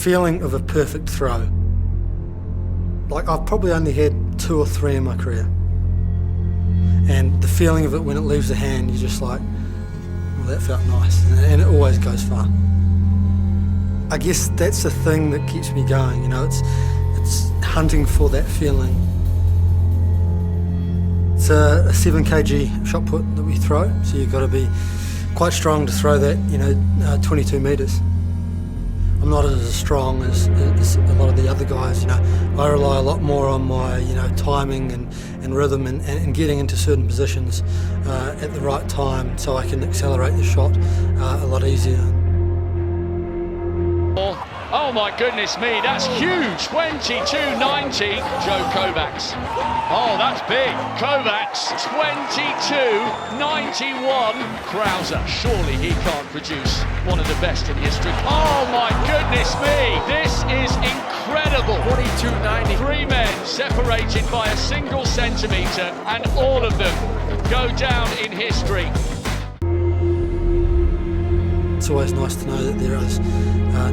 Feeling of a perfect throw. Like, I've probably only had 2 or 3 in my career. And the feeling of it when it leaves the hand, you're just like, well, that felt nice. And it always goes far. I guess that's the thing that keeps me going, you know, it's hunting for that feeling. It's a 7 kg shot put that we throw, so you've got to be quite strong to throw that, you know, 22 metres. I'm not as strong as a lot of the other guys, you know. I rely a lot more on my, you know, timing and rhythm and getting into certain positions at the right time so I can accelerate the shot a lot easier. Oh my goodness me, that's huge! 22.90, Joe Kovacs. Oh, that's big. Kovacs, 22.91. Krauser, surely he can't produce one of the best in history. Oh my goodness me, this is incredible. 22.90. 3 men separated by a single centimetre, and all of them go down in history. It's always nice to know that there is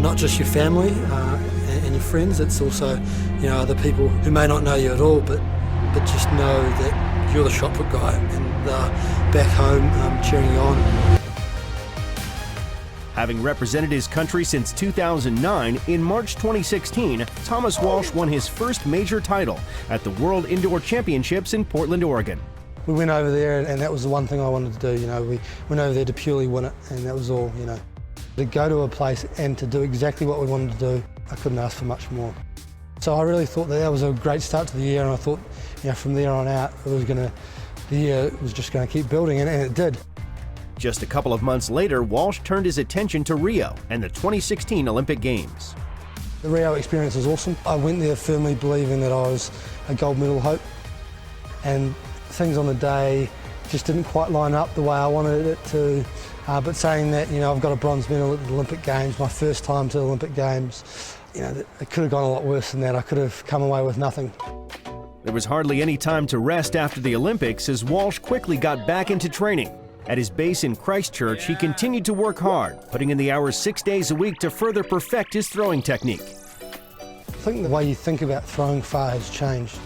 not just your family and your friends, it's also, you know, other people who may not know you at all, but just know that you're the shot put guy and back home cheering you on. Having represented his country since 2009, in March 2016, Thomas Walsh won his first major title at the World Indoor Championships in Portland, Oregon. We went over there and that was the one thing I wanted to do, you know. We went over there to purely win it, and that was all, you know. To go to a place and to do exactly what we wanted to do, I couldn't ask for much more. So I really thought that was a great start to the year, and I thought, you know, from there on out, the year was just going to keep building, and it did. Just a couple of months later, Walsh turned his attention to Rio and the 2016 Olympic Games. The Rio experience was awesome. I went there firmly believing that I was a gold medal hope, and things on the day just didn't quite line up the way I wanted it to. But saying that, you know, I've got a bronze medal at the Olympic Games, my first time to the Olympic Games, you know, it could have gone a lot worse than that. I could have come away with nothing. There was hardly any time to rest after the Olympics as Walsh quickly got back into training. At his base in Christchurch, he continued to work hard, putting in the hours 6 days a week to further perfect his throwing technique. I think the way you think about throwing far has changed.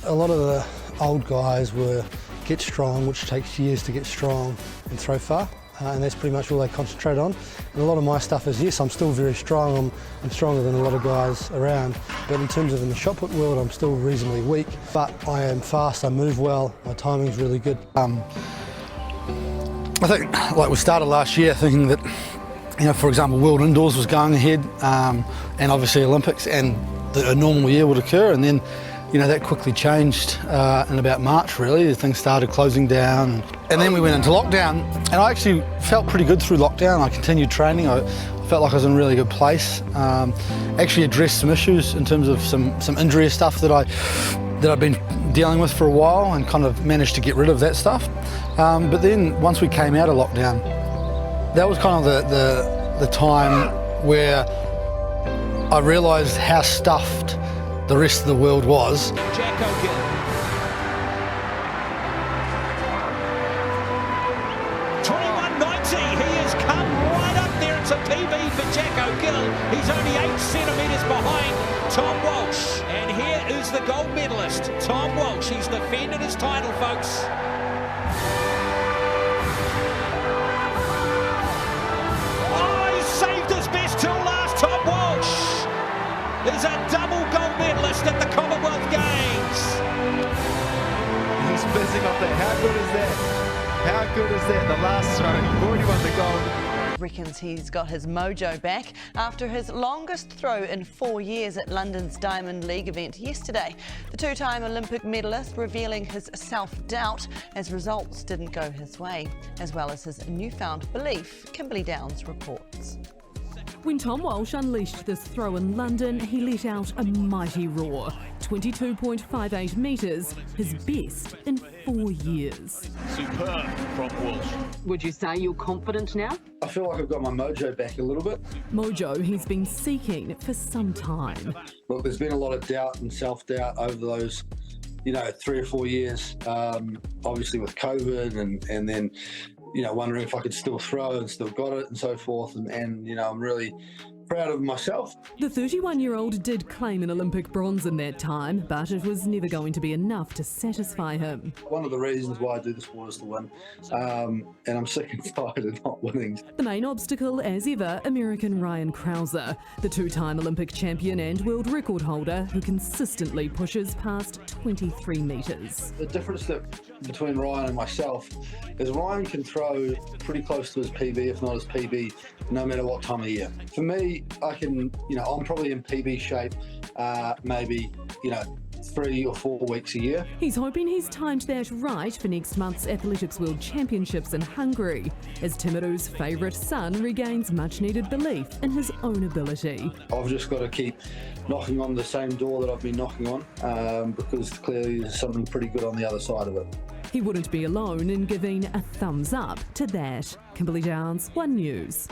A lot of the old guys were get strong, which takes years to get strong and throw far, and that's pretty much all they concentrate on. And a lot of my stuff is, yes, I'm still very strong, I'm stronger than a lot of guys around, but in terms of in the shot put world, I'm still reasonably weak, but I am fast, I move well, my timing's really good. I think, like we started last year thinking that, you know, for example, World Indoors was going ahead, and obviously Olympics, and a normal year would occur, and then, you know, that quickly changed in about March, really. Things started closing down. And then we went into lockdown, and I actually felt pretty good through lockdown. I continued training. I felt like I was in a really good place. Actually addressed some issues in terms of some injury stuff that I've been dealing with for a while, and kind of managed to get rid of that stuff. But then once we came out of lockdown, that was kind of the time where I realised how stuffed the rest of the world was. Jack O'Gill. 21.90, he has come right up there. It's a PB for Jack O'Gill. He's only 8 centimetres behind Tom Walsh. And here is the gold medalist, Tom Walsh. He's defended his title, folks. Oh, he saved his best till last, Tom Walsh. Is a double gold medalist at the Commonwealth Games. He's fizzing up there. How good is that? How good is that? The last throw, you've already won the gold. Reckons he's got his mojo back after his longest throw in 4 years at London's Diamond League event yesterday. The 2-time Olympic medalist revealing his self-doubt as results didn't go his way, as well as his newfound belief, Kimberly Downs reports. When Tom Walsh unleashed this throw in London, he let out a mighty roar. 22.58 metres, his best in 4 years. Superb from Walsh. Would you say you're confident now? I feel like I've got my mojo back a little bit. Mojo he's been seeking for some time. Look, there's been a lot of doubt and self-doubt over those, you know, 3 or 4 years, obviously with COVID and then, you know, wondering if I could still throw and still got it and so forth. And you know, I'm really proud of myself. The 31-year-old did claim an Olympic bronze in that time, but it was never going to be enough to satisfy him. One of the reasons why I do the sport is to win, and I'm sick and tired of not winning. The main obstacle, as ever, American Ryan Krauser, the two-time Olympic champion and world record holder who consistently pushes past 23 metres. The difference between Ryan and myself is Ryan can throw pretty close to his PB, if not his PB, no matter what time of year. For me, I can, I'm probably in PB shape, maybe, 3 or 4 weeks a year. He's hoping he's timed that right for next month's Athletics World Championships in Hungary, as Timuru's favourite son regains much-needed belief in his own ability. I've just got to keep knocking on the same door that I've been knocking on, because clearly there's something pretty good on the other side of it. He wouldn't be alone in giving a thumbs up to that. Kimberly Downs, One News.